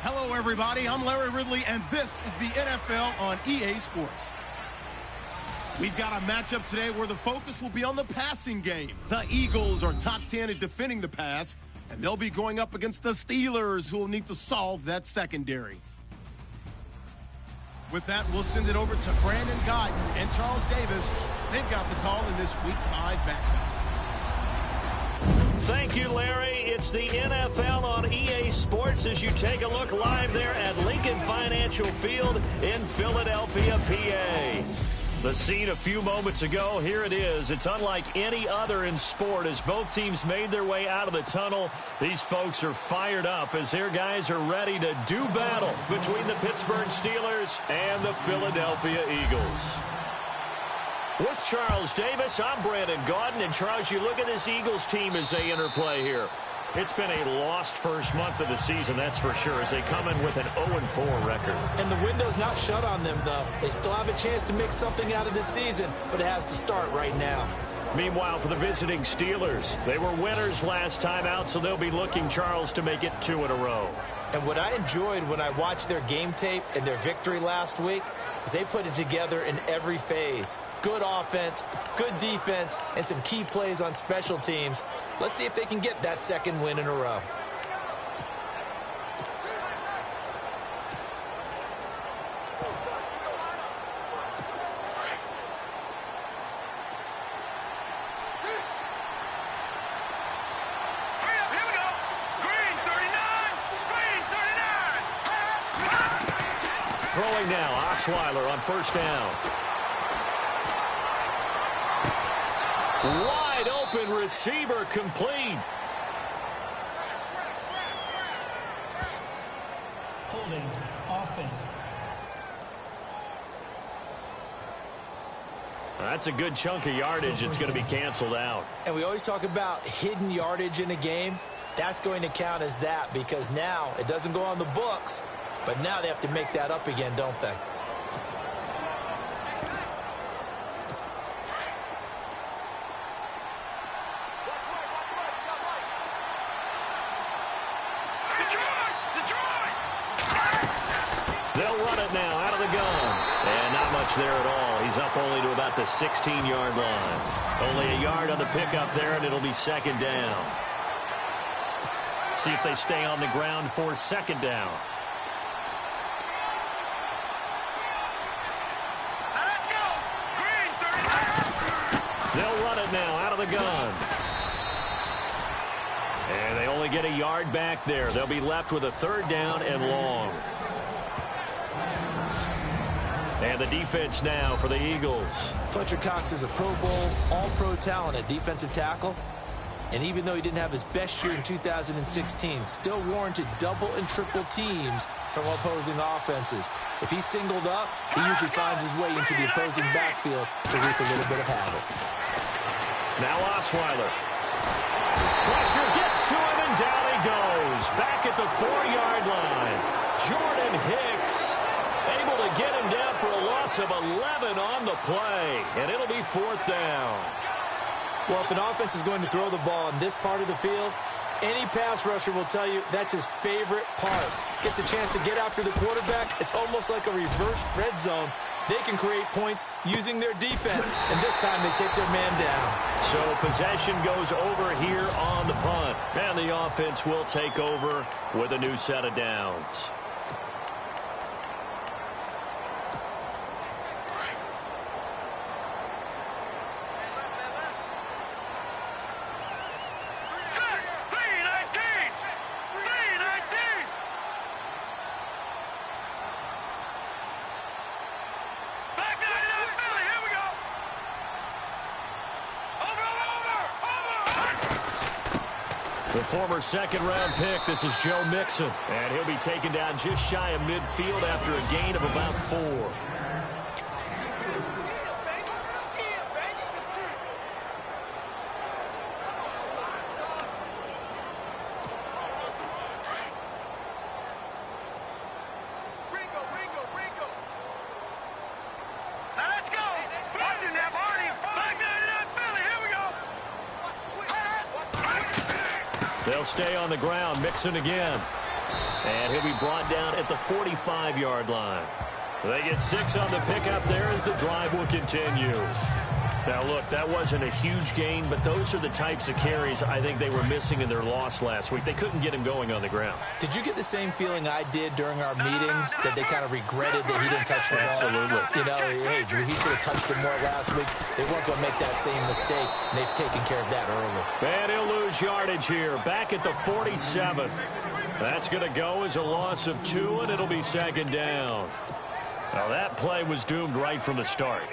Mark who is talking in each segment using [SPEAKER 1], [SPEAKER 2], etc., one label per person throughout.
[SPEAKER 1] Hello, everybody. I'm Larry Ridley, and this is the NFL on EA Sports. We've got a matchup today where the focus will be on the passing game. The Eagles are top 10 at defending the pass, and they'll be going up against the Steelers, who will need to solve that secondary. With that, we'll send it over to Brandon Guyton and Charles Davis. They've got the call in this Week 5 matchup.
[SPEAKER 2] Thank you, Larry. It's the NFL on EA Sports as you take a look live there at Lincoln Financial Field in Philadelphia, PA. The scene a few moments ago, here it is. It's unlike any other in sport as both teams made their way out of the tunnel. These folks are fired up as their guys are ready to do battle between the Pittsburgh Steelers and the Philadelphia Eagles. With Charles Davis, I'm Brandon Guyton. And Charles, you look at this Eagles team as they interplay here. It's been a lost first month of the season, that's for sure, as they come in with an 0-4 record.
[SPEAKER 3] And the window's not shut on them, though. They still have a chance to make something out of this season, but it has to start right now.
[SPEAKER 2] Meanwhile, for the visiting Steelers, they were winners last time out, so they'll be looking, Charles, to make it 2 in a row.
[SPEAKER 3] And what I enjoyed when I watched their game tape and their victory last week is they put it together in every phase. Good offense, good defense, and some key plays on special teams. Let's see if they can get that second win in a row.
[SPEAKER 2] Throwing now, Osweiler on first down. Wide open receiver complete.
[SPEAKER 4] Holding offense.
[SPEAKER 2] That's a good chunk of yardage. It's going to be canceled out.
[SPEAKER 3] And we always talk about hidden yardage in a game. That's going to count as that because now it doesn't go on the books, but now they have to make that up again, don't they?
[SPEAKER 2] They'll run it now out of the gun. And not much there at all. He's up only to about the 16-yard line. Only a yard on the pickup there, and it'll be second down. See if they stay on the ground for second down.
[SPEAKER 5] Let's go! Green, 39!
[SPEAKER 2] They'll run it now out of the gun. And they only get a yard back there. They'll be left with a third down and long. And the defense now for the Eagles.
[SPEAKER 3] Fletcher Cox is a Pro Bowl, all-pro talent at defensive tackle. And even though he didn't have his best year in 2016, still warranted double and triple teams from opposing offenses. If he's singled up, he usually finds his way into the opposing backfield to wreak a little bit of havoc.
[SPEAKER 2] Now Osweiler. Pressure gets to him, and down he goes. Back at the 4-yard line. Jordan Hicks able to get him down for a loss of 11 on the play. And it'll be fourth down.
[SPEAKER 3] Well, if an offense is going to throw the ball in this part of the field, any pass rusher will tell you that's his favorite part. Gets a chance to get after the quarterback. It's almost like a reverse red zone. They can create points using their defense, and this time they take their man down.
[SPEAKER 2] So possession goes over here on the punt. And the offense will take over with a new set of downs. The former second-round pick, this is Joe Mixon. And he'll be taken down just shy of midfield after a gain of about 4. They'll stay on the ground. Mixon again. And he'll be brought down at the 45-yard line. They get 6 on the pickup there as the drive will continue. Now, look, that wasn't a huge gain, but those are the types of carries I think they were missing in their loss last week. They couldn't get him going on the ground.
[SPEAKER 3] Did you get the same feeling I did during our meetings, that they kind of regretted that he didn't touch the ball?
[SPEAKER 2] Absolutely.
[SPEAKER 3] You know, hey, he should have touched it more last week. They weren't going to make that same mistake, and they've taken care of that early.
[SPEAKER 2] And he'll lose yardage here, back at the 47. That's going to go as a loss of 2, and it'll be second down. Now, that play was doomed right from the start.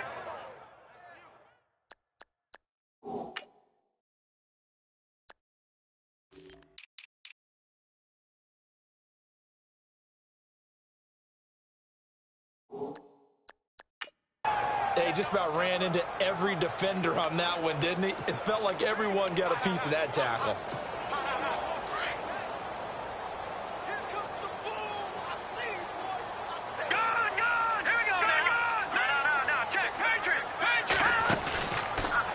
[SPEAKER 3] He just about ran into every defender on that one, didn't he? It felt like everyone got a piece of that tackle.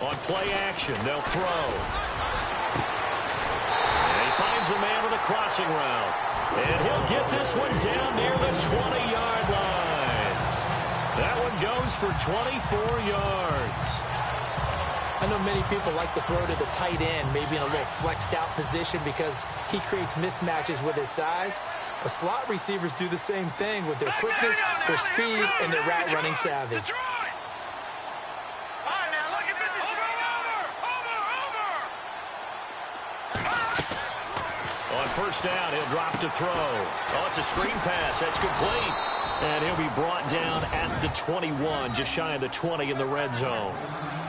[SPEAKER 2] On play action, they'll throw. And he finds a man with a crossing route. And he'll get this one down near the 20-yard line. That one goes for 24 yards.
[SPEAKER 3] I know many people like to throw to the tight end, maybe in a little flexed out position because he creates mismatches with his size. But slot receivers do the same thing with their quickness, their speed, and their route running savvy.
[SPEAKER 2] On first down, he'll drop to throw. Oh, it's a screen pass. That's complete. And he'll be brought down at the 21, just shy of the 20 in the red zone.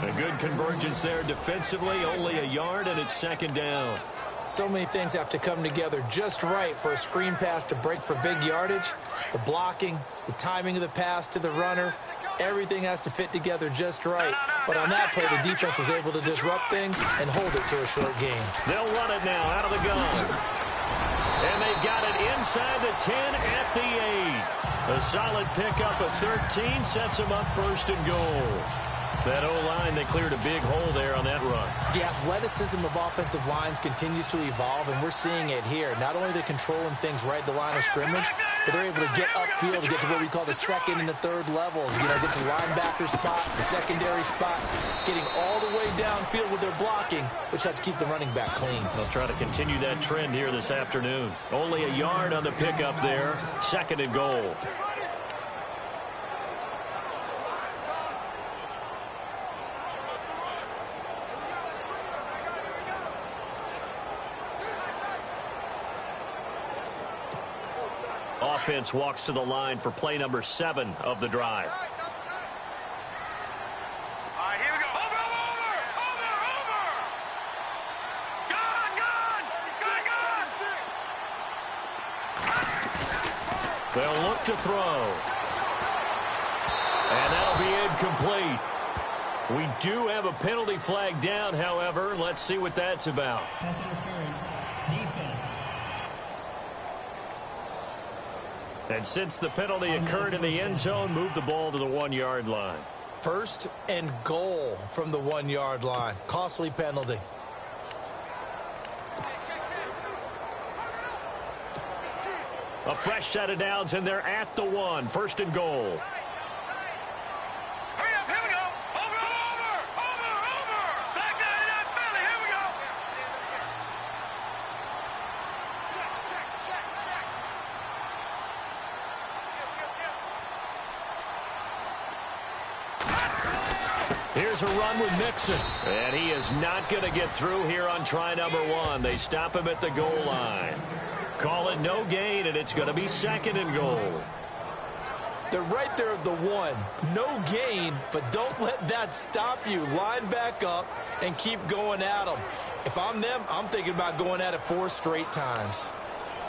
[SPEAKER 2] A good convergence there defensively, only a yard, and it's second down.
[SPEAKER 3] So many things have to come together just right for a screen pass to break for big yardage. The blocking, the timing of the pass to the runner, everything has to fit together just right. But on that play, the defense was able to disrupt things and hold it to a short game.
[SPEAKER 2] They'll run it now out of the gun. And they've got it inside the 10 at the 8. A solid pickup of 13 sets them up first and goal. That O-line, they cleared a big hole there on that run.
[SPEAKER 3] The athleticism of offensive lines continues to evolve, and we're seeing it here. Not only are they controlling things right at the line of scrimmage, but they're able to get upfield to get to what we call the second and the third levels. You know, get to the linebacker spot, the secondary spot, getting all the way downfield with their blocking, which helps keep the running back clean.
[SPEAKER 2] They'll try to continue that trend here this afternoon. Only a yard on the pickup there. Second and goal. Offense walks to the line for play number 7 of the drive.
[SPEAKER 5] All right, here we go. Over. Gun.
[SPEAKER 2] They'll look to throw. And that'll be incomplete. We do have a penalty flag down, however. Let's see what that's about.
[SPEAKER 4] Pass interference. Defense.
[SPEAKER 2] And since the penalty occurred in the end zone, move the ball to the 1-yard line.
[SPEAKER 3] First and goal from the 1-yard line. Costly penalty.
[SPEAKER 2] A fresh set of downs, and they're at the 1. First and goal.
[SPEAKER 5] Hurry up, here we go. Over. Back down in that belly, here we go.
[SPEAKER 2] Here's a run with Mixon. And he is not going to get through here on try number 1. They stop him at the goal line. Call it no gain, and it's going to be second and goal.
[SPEAKER 3] They're right there at the 1. No gain, but don't let that stop you. Line back up and keep going at them. If I'm them, I'm thinking about going at it 4 straight times.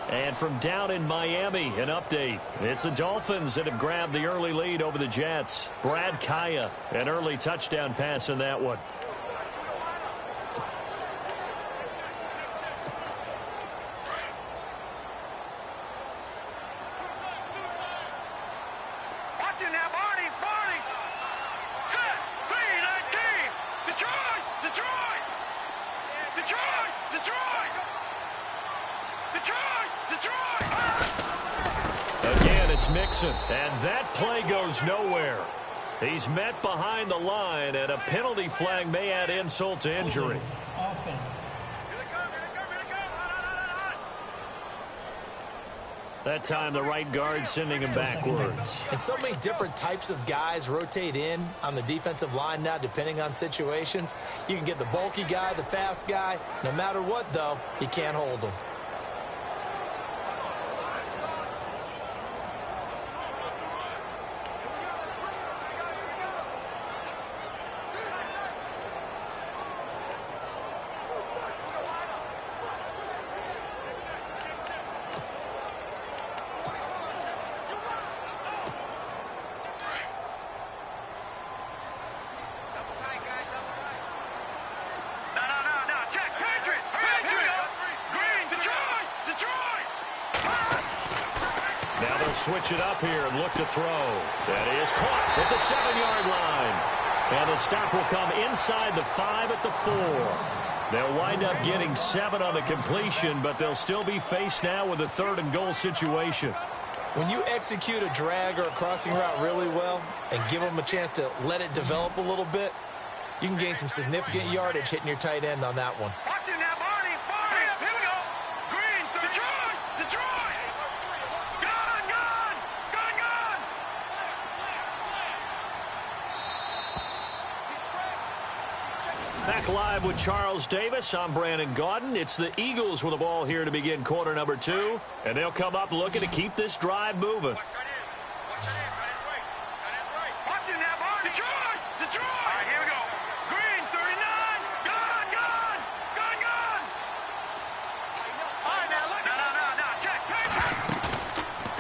[SPEAKER 2] And from down in Miami, an update. It's the Dolphins that have grabbed the early lead over the Jets. Brad Kaya, an early touchdown pass in that one.
[SPEAKER 5] Watch it now, Barney. Set. 3-19. Detroit.
[SPEAKER 2] Again, it's Mixon, and that play goes nowhere. He's met behind the line, and a penalty flag may add insult to injury.
[SPEAKER 4] Offense.
[SPEAKER 2] That time, the right guard sending him backwards.
[SPEAKER 3] And so many different types of guys rotate in on the defensive line now, depending on situations. You can get the bulky guy, the fast guy. No matter what, though, he can't hold them.
[SPEAKER 2] Switch it up here and look to throw. That is caught at the 7-yard line. And the stop will come inside the 5 at the 4. They'll wind up getting 7 on the completion, but they'll still be faced now with a 3rd and goal situation.
[SPEAKER 3] When you execute a drag or a crossing route really well and give them a chance to let it develop a little bit, you can gain some significant yardage hitting your tight end on that one.
[SPEAKER 5] Watch it now, Barney. Barney, here we go. Green, Detroit.
[SPEAKER 2] Back live with Charles Davis. I'm Brandon Gaudin. It's the Eagles with the ball here to begin quarter number 2. And they'll come up looking to keep this drive moving.
[SPEAKER 5] Watch it now, Barney. Detroit. All right, here we go. Green, 39. Gun. All right, now, look. No. Check.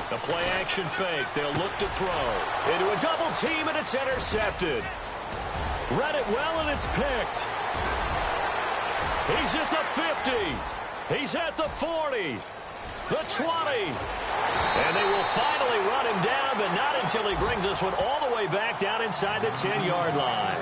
[SPEAKER 2] The play action fake. They'll look to throw. Into a double team, and it's intercepted. Read it well, and it's picked. He's at the 50. He's at the 40. The 20. And they will finally run him down, but not until he brings us one all the way back down inside the 10-yard line.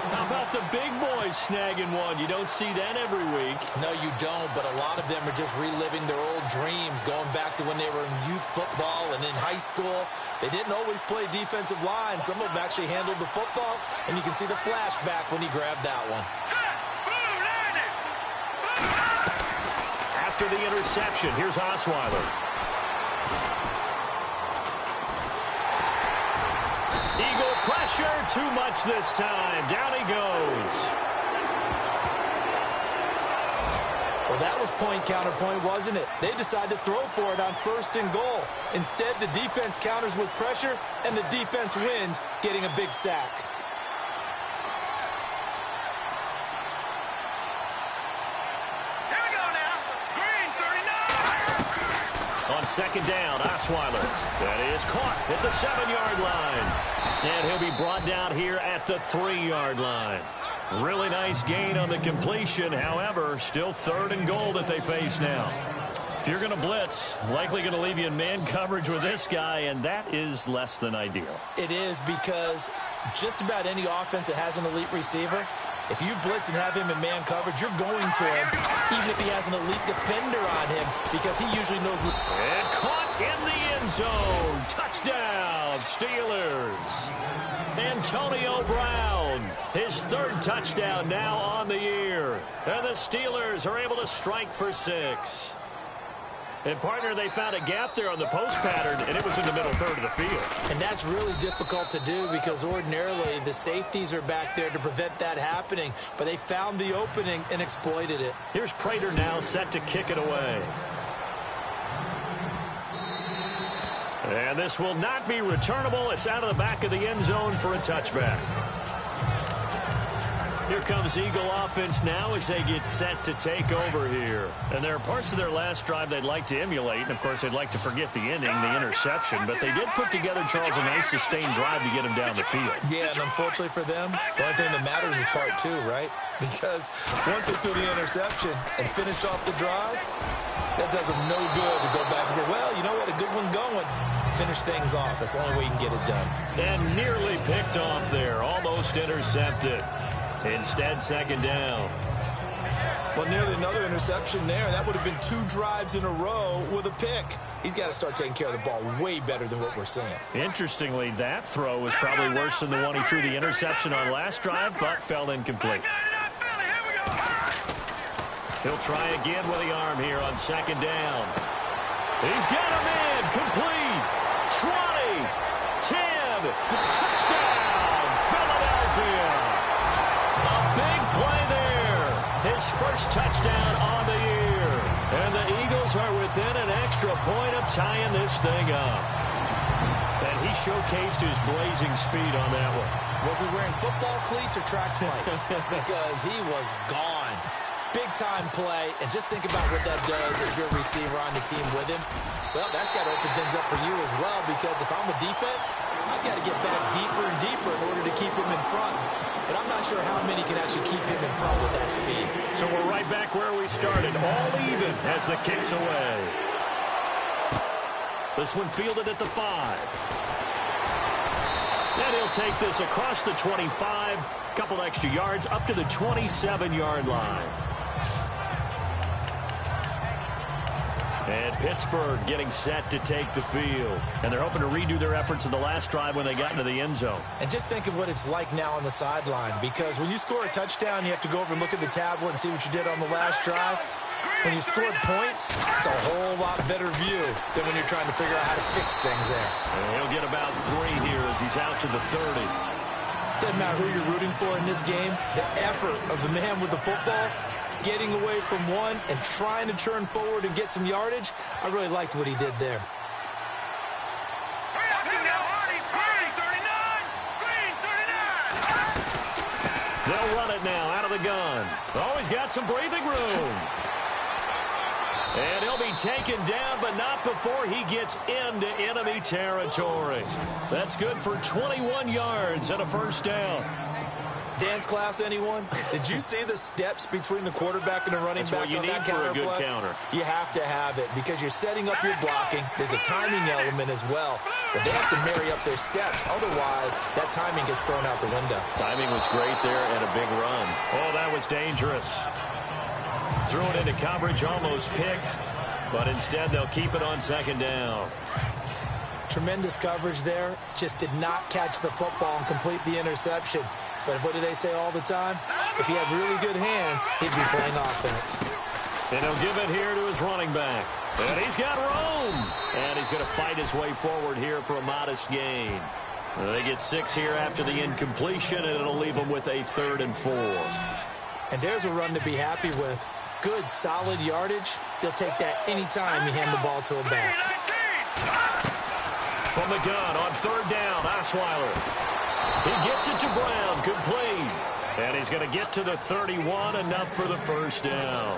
[SPEAKER 2] How about the big boys snagging one? You don't see that every week.
[SPEAKER 3] No, you don't, but a lot of them are just reliving their old dreams, going back to when they were in youth football and in high school. They didn't always play defensive line. Some of them actually handled the football, and you can see the flashback when he grabbed that one.
[SPEAKER 2] After the interception, here's Osweiler. Eagle pressure, too much this time. Down he goes.
[SPEAKER 3] Well, that was point counterpoint, wasn't it? They decided to throw for it on 1st and goal. Instead, the defense counters with pressure, and the defense wins, getting a big sack.
[SPEAKER 5] Here we go now. Green, 39.
[SPEAKER 2] On 2nd down, Osweiler. That is caught at the 7-yard line. And he'll be brought down here at the 3-yard line. Really nice gain on the completion. However, still 3rd and goal that they face now. If you're going to blitz, likely going to leave you in man coverage with this guy, and that is less than ideal.
[SPEAKER 3] It is, because just about any offense that has an elite receiver, if you blitz and have him in man coverage, you're going to him, even if he has an elite defender on him, because he usually knows what...
[SPEAKER 2] And caught in the end zone. Touchdown, Steelers. Antonio Brown, his 3rd touchdown now on the year. And the Steelers are able to strike for 6. And, partner, they found a gap there on the post pattern, and it was in the middle 3rd of the field.
[SPEAKER 3] And that's really difficult to do, because ordinarily the safeties are back there to prevent that happening. But they found the opening and exploited it.
[SPEAKER 2] Here's Prater now set to kick it away. And this will not be returnable. It's out of the back of the end zone for a touchback. Here comes Eagle offense now as they get set to take over here. And there are parts of their last drive they'd like to emulate. And, of course, they'd like to forget the ending, the interception. But they did put together, Charles, a nice sustained drive to get him down the field.
[SPEAKER 3] Yeah, and unfortunately for them, the only thing that matters is part 2, right? Because once they threw the interception and finished off the drive, that does them no good to go back and say, well, you know what, a good one going. Finish things off. That's the only way you can get it done.
[SPEAKER 2] And nearly picked off there. Almost intercepted. Instead, 2nd down.
[SPEAKER 3] Well, nearly another interception there. That would have been 2 drives in a row with a pick. He's got to start taking care of the ball way better than what we're seeing.
[SPEAKER 2] Interestingly, that throw was probably worse than the one he threw the interception on last drive, but fell incomplete. He'll try again with the arm here on second down. He's got him in. Complete. 20. 10. Touchdown, Philadelphia. A big play there. His first touchdown on the year. And the Eagles are within an extra point of tying this thing up. And he showcased his blazing speed on that one.
[SPEAKER 3] Was he wearing football cleats or track spikes? Because he was gone. Big-time play, and just think about what that does if you're a receiver on the team with him. Well, that's got to open things up for you as well, because if I'm a defense, I've got to get back deeper and deeper in order to keep him in front. But I'm not sure how many can actually keep him in front with that speed.
[SPEAKER 2] So we're right back where we started, all even as the kick's away. This one fielded at the 5. And he'll take this across the 25, couple extra yards up to the 27-yard line. And Pittsburgh getting set to take the field. And they're hoping to redo their efforts in the last drive when they got into the end zone.
[SPEAKER 3] And just think of what it's like now on the sideline, because when you score a touchdown, you have to go over and look at the tablet and see what you did on the last drive. When you scored points, it's a whole lot better view than when you're trying to figure out how to fix things there.
[SPEAKER 2] And he'll get about 3 here as he's out to the 30.
[SPEAKER 3] Doesn't matter who you're rooting for in this game. The effort of the man with the football, getting away from one and trying to turn forward and get some yardage, I really liked what he did there.
[SPEAKER 2] They'll run it now out of the gun. Oh, he's got some breathing room. And he'll be taken down, but not before he gets into enemy territory. That's good for 21 yards and a first down.
[SPEAKER 3] Dance class, anyone? Did you see the steps between the quarterback and the running back on that counter play?
[SPEAKER 2] That's what you need for a good counter.
[SPEAKER 3] You have to have it because you're setting up your blocking. There's a timing element as well. But they have to marry up their steps. Otherwise, that timing gets thrown out the window.
[SPEAKER 2] Timing was great there and a big run. Oh, that was dangerous. Threw it into coverage, almost picked. But instead, they'll keep it on second down.
[SPEAKER 3] Tremendous coverage there. Just did not catch the football and complete the interception. But what do they say all the time? If he had really good hands, he'd be playing offense.
[SPEAKER 2] And he'll give it here to his running back. And he's got room. And he's going to fight his way forward here for a modest gain. They get 6 here after the incompletion, and it'll leave them with a 3rd and 4.
[SPEAKER 3] And there's a run to be happy with. Good, solid yardage. He'll take that anytime you hand the ball to a back.
[SPEAKER 2] From the gun on 3rd down, Osweiler. He gets it to Brown, complete. And he's going to get to the 31, enough for the first down.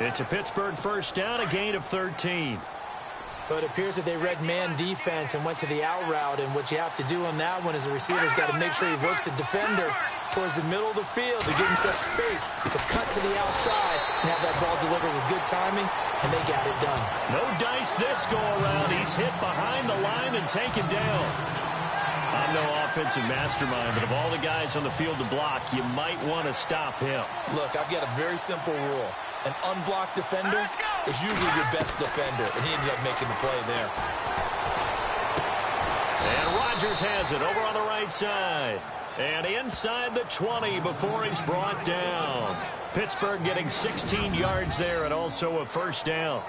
[SPEAKER 2] It's a Pittsburgh first down, a gain of 13.
[SPEAKER 3] But it appears that they read man defense and went to the out route. And what you have to do on that one is the receiver's got to make sure he works the defender towards the middle of the field to give himself space to cut to the outside and have that ball delivered with good timing, and they got it done.
[SPEAKER 2] No dice this go-around. He's hit behind the line and taken down. I'm no offensive mastermind, but of all the guys on the field to block, you might want to stop him.
[SPEAKER 3] Look, I've got a very simple rule. An unblocked defender is usually your best defender, and he ended up making the play there.
[SPEAKER 2] And Rodgers has it over on the right side. And inside the 20 before he's brought down. Pittsburgh getting 16 yards there and also a first down.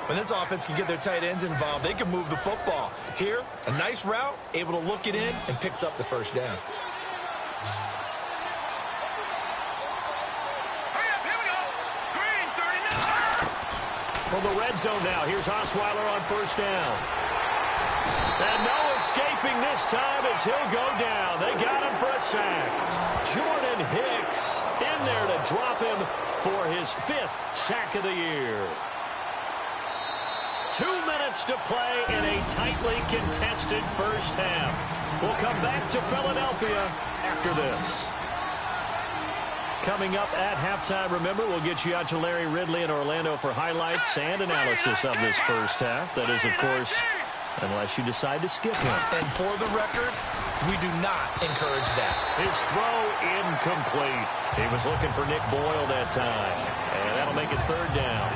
[SPEAKER 3] When this offense can get their tight ends involved, they can move the football. Here, a nice route, able to look it in, and picks up the first down.
[SPEAKER 2] From the red zone now, here's Osweiler on first down. And no escaping this time as he'll go down. They got him for a sack. Jordan Hicks in there to drop him for his 5th sack of the year. 2 minutes to play in a tightly contested first half. We'll come back to Philadelphia after this. Coming up at halftime, remember, we'll get you out to Larry Ridley in Orlando for highlights and analysis of this first half. That is, of course, unless you decide to skip him.
[SPEAKER 3] And for the record, We do not encourage that.
[SPEAKER 2] His throw incomplete. He was looking for Nick Boyle that time. And that'll make it third down.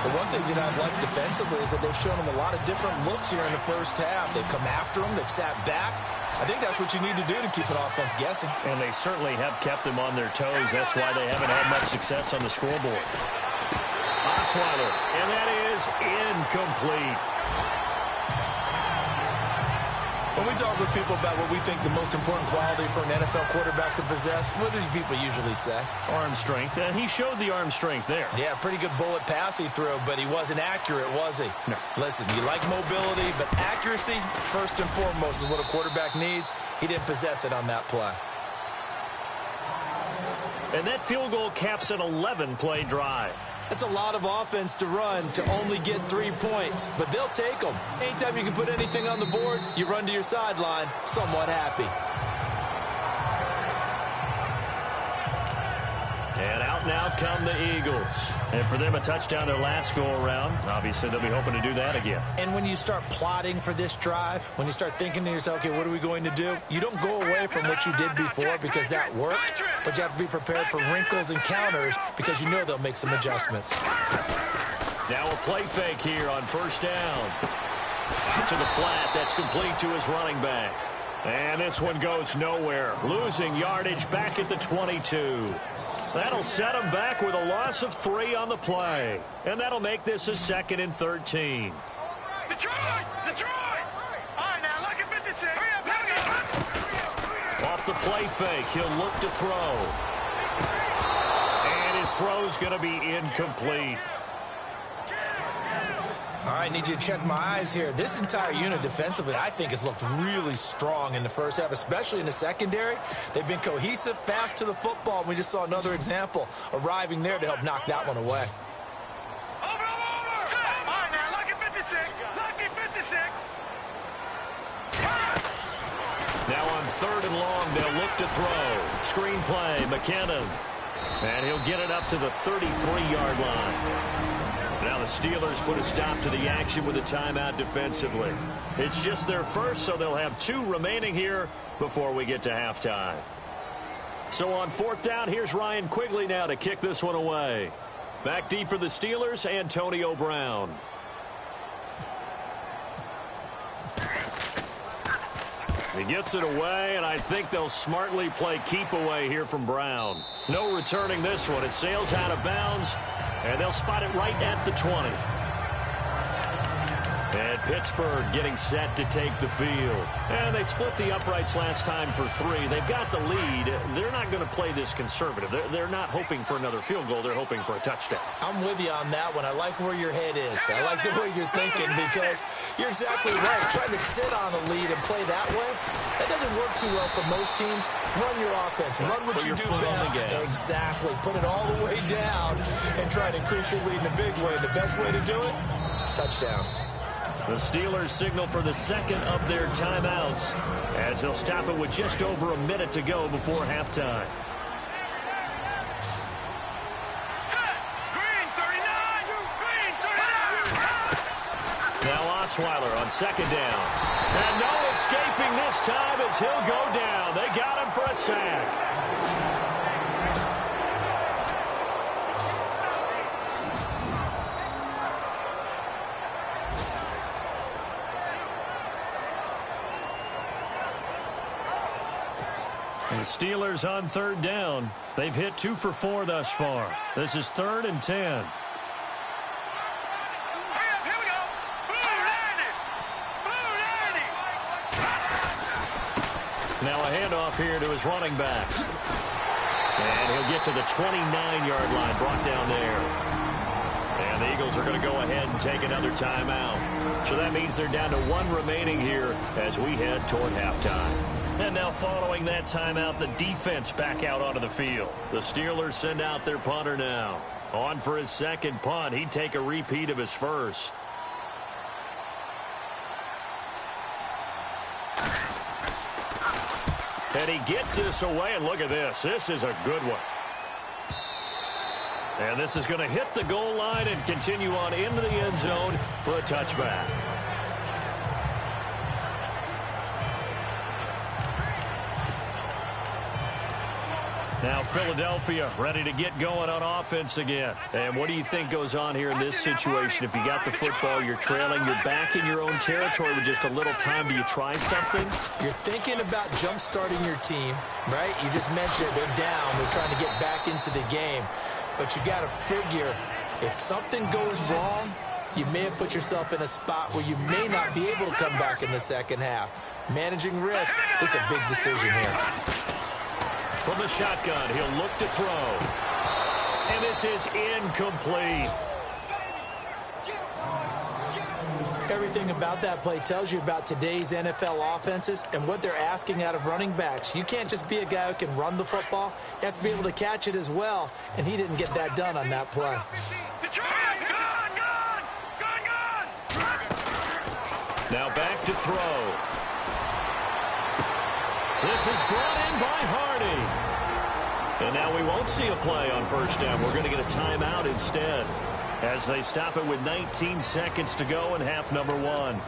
[SPEAKER 3] The one thing that I've liked defensively is that they've shown him a lot of different looks here in the first half. They've come after him. They've sat back. I think that's what you need to do to keep an offense guessing.
[SPEAKER 2] And they certainly have kept them on their toes. That's why they haven't had much success on the scoreboard. Osweiler, and that is incomplete.
[SPEAKER 3] When we talk with people about what we think the most important quality for an NFL quarterback to possess, what do people usually say?
[SPEAKER 2] Arm strength, and he showed the arm strength there.
[SPEAKER 3] Yeah, pretty good bullet pass he threw, but he wasn't accurate, was he?
[SPEAKER 2] No.
[SPEAKER 3] Listen, you like mobility, but accuracy, first and foremost, is what a quarterback needs. He didn't possess it on that play.
[SPEAKER 2] And that field goal caps an 11-play drive.
[SPEAKER 3] That's a lot of offense to run to only get 3 points, but they'll take them. Anytime you can put anything on the board, you run to your sideline somewhat happy.
[SPEAKER 2] And out now come the Eagles. And for them, a touchdown their last go-around. Obviously, they'll be hoping to do that again.
[SPEAKER 3] And when you start plotting for this drive, when you start thinking to yourself, okay, what are we going to do? You don't go away from what you did before because that worked, but you have to be prepared for wrinkles and counters because you know they'll make some adjustments.
[SPEAKER 2] Now a play fake here on first down. To the flat, that's complete to his running back. And this one goes nowhere. Losing yardage back at the 22. That'll set him back with a loss of 3 on the play. And that'll make this a 2nd and 13.
[SPEAKER 5] Detroit! Detroit! All right, now, look at 56. Hurry up, hurry up.
[SPEAKER 2] Off the play fake, he'll look to throw. And his throw's going to be incomplete.
[SPEAKER 3] All right, need you to check my eyes here. This entire unit defensively, I think, has looked really strong in the first half, especially in the secondary. They've been cohesive, fast to the football. We just saw another example arriving there to help knock that one away.
[SPEAKER 5] Over. All right, now, look at 56. Look at 56.
[SPEAKER 2] Now on 3rd and long, they'll look to throw. Screen play, McKinnon. And he'll get it up to the 33-yard line. Now the Steelers put a stop to the action with a timeout defensively. It's just their first, so they'll have 2 remaining here before we get to halftime. So on 4th down, here's Ryan Quigley now to kick this one away. Back deep for the Steelers, Antonio Brown. He gets it away, and I think they'll smartly play keep away here from Brown. No returning this one. It sails out of bounds. And they'll spot it right at the 20. And Pittsburgh getting set to take the field. And they split the uprights last time for 3. They've got the lead. They're not going to play this conservative. They're not hoping for another field goal. They're hoping for a touchdown.
[SPEAKER 3] I'm with you on that one. I like where your head is. I like the way you're thinking because you're exactly right. Trying to sit on a lead and play that way, that doesn't work too well for most teams. Run your offense. Run what you do best. Exactly. Put it all the way down and try to increase your lead in a big way. The best way to do it, touchdowns.
[SPEAKER 2] The Steelers signal for the 2nd of their timeouts as they'll stop it with just over a minute to go before halftime.
[SPEAKER 5] Green 39! Green 39!
[SPEAKER 2] Now Osweiler on 2nd down. And no escaping this time as he'll go down. They got him for a sack. The Steelers on 3rd down. They've hit 2 for 4 thus far. This is 3rd and 10.
[SPEAKER 5] Hurry up, here we go. Blue 90!
[SPEAKER 2] Now a handoff here to his running back. And he'll get to the 29-yard line, brought down there. And the Eagles are going to go ahead and take another timeout. So that means they're down to 1 remaining here as we head toward halftime. And now following that timeout, the defense back out onto the field. The Steelers send out their punter now. On for his 2nd punt. He'd take a repeat of his first. And he gets this away, and look at this. This is a good one. And this is going to hit the goal line and continue on into the end zone for a touchback. Now Philadelphia ready to get going on offense again. And what do you think goes on here in this situation? If you got the football, you're trailing, you're back in your own territory with just a little time. Do you try something?
[SPEAKER 3] You're thinking about jump-starting your team, right? You just mentioned it. They're down. They're trying to get back into the game. But you got to figure, if something goes wrong, you may have put yourself in a spot where you may not be able to come back in the second half. Managing risk is a big decision here.
[SPEAKER 2] From the shotgun, he'll look to throw. And this is incomplete.
[SPEAKER 3] Everything about that play tells you about today's NFL offenses and what they're asking out of running backs. You can't just be a guy who can run the football. You have to be able to catch it as well, and he didn't get that done on that play.
[SPEAKER 2] Now back to throw. This is brought in by Hardy. And now we won't see a play on first down. We're going to get a timeout instead as they stop it with 19 seconds to go in half number one.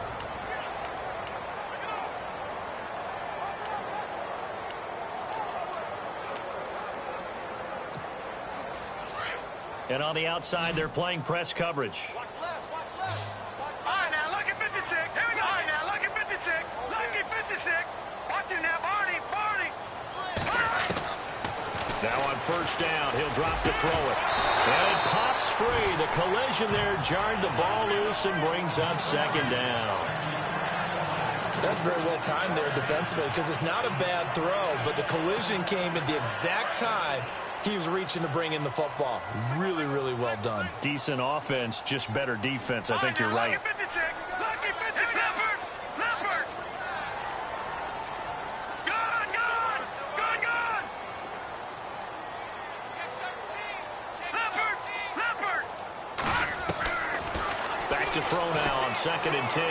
[SPEAKER 2] And on the outside, they're playing press coverage.
[SPEAKER 5] Watch left, watch left. All right, now look at 56. Here we go. All right, now look at 56. Look at 56. Watch it now, Barney.
[SPEAKER 2] Now on first down, he'll drop to throw it. And it pops free. The collision there jarred the ball loose and brings up second down.
[SPEAKER 3] That's very well timed there defensively because it's not a bad throw, but the collision came at the exact time he was reaching to bring in the football. Really, really well done.
[SPEAKER 2] Decent offense, just better defense. I think you're right.
[SPEAKER 5] Look at 56. Look at 56. Leopard. Gone. Leopard.
[SPEAKER 2] Back to throw now on 2nd and 10.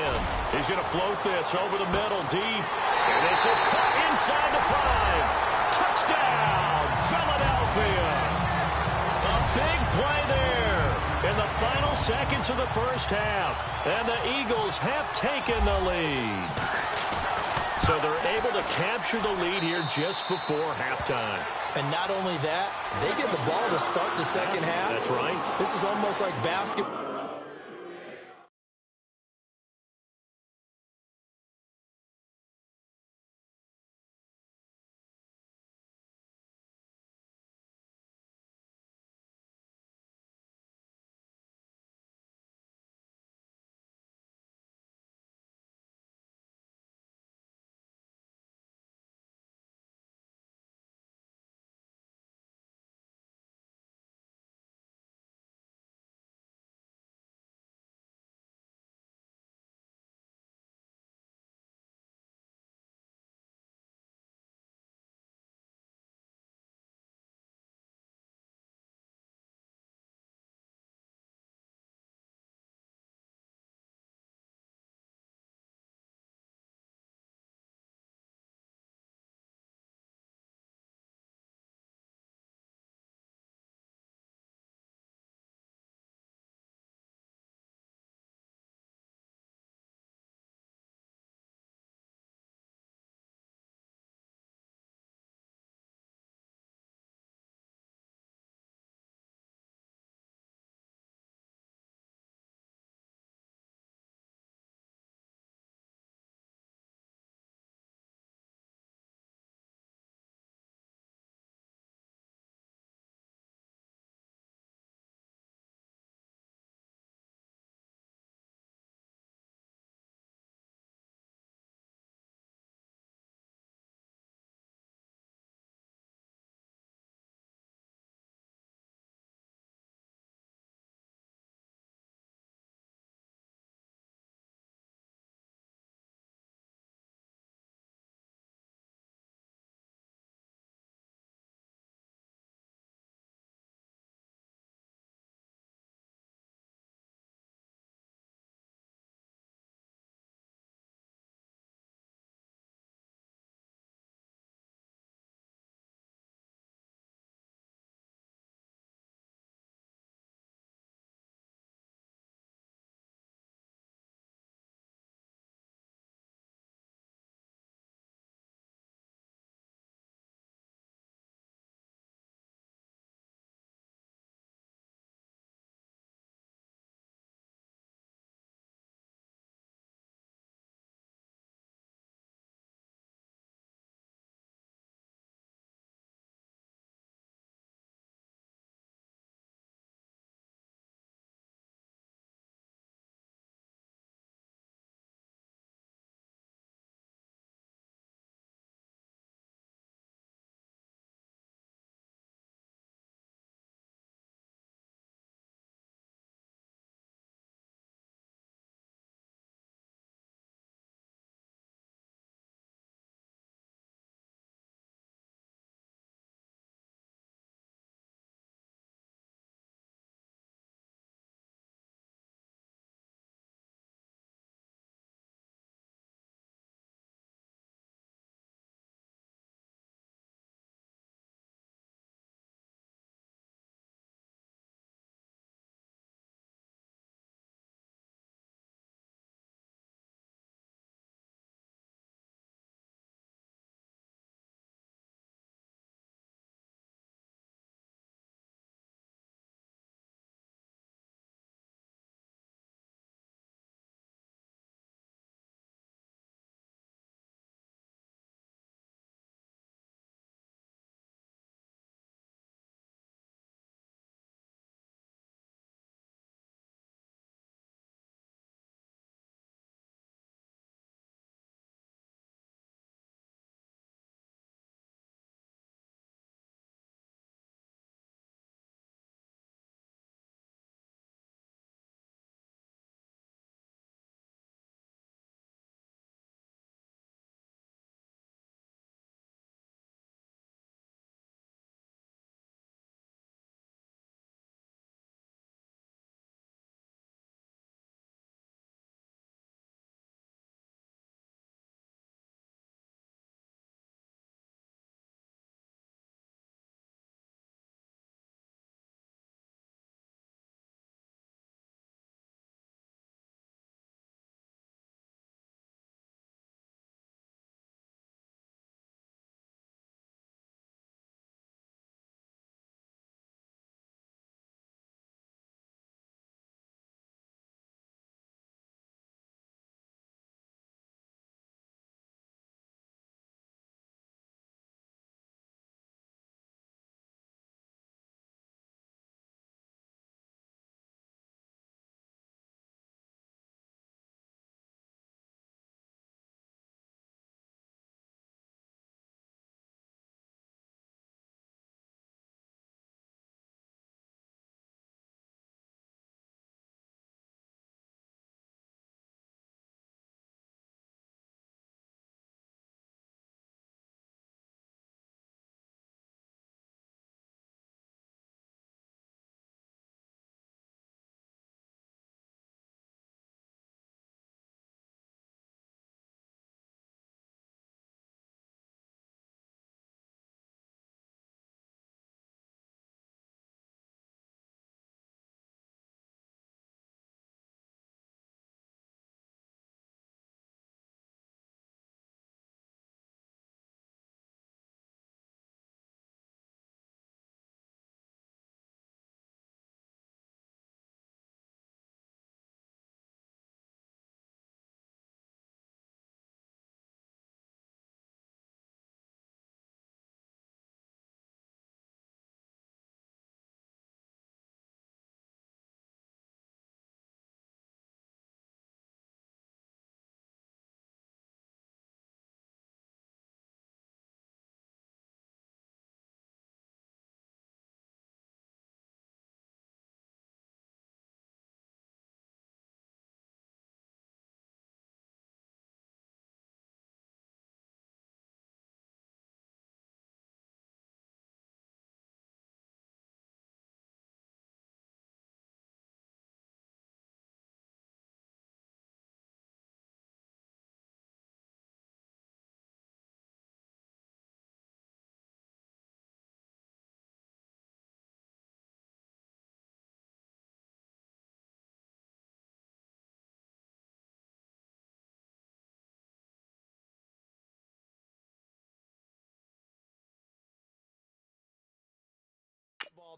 [SPEAKER 2] He's going to float this over the middle deep. And this is caught inside the 5. Touchdown, Philadelphia. A big play there in the final seconds of the first half. And the Eagles have taken the lead. So they're able to capture the lead here just before halftime.
[SPEAKER 3] And not only that, they get the ball to start the second half.
[SPEAKER 2] That's right.
[SPEAKER 3] This is almost like basketball.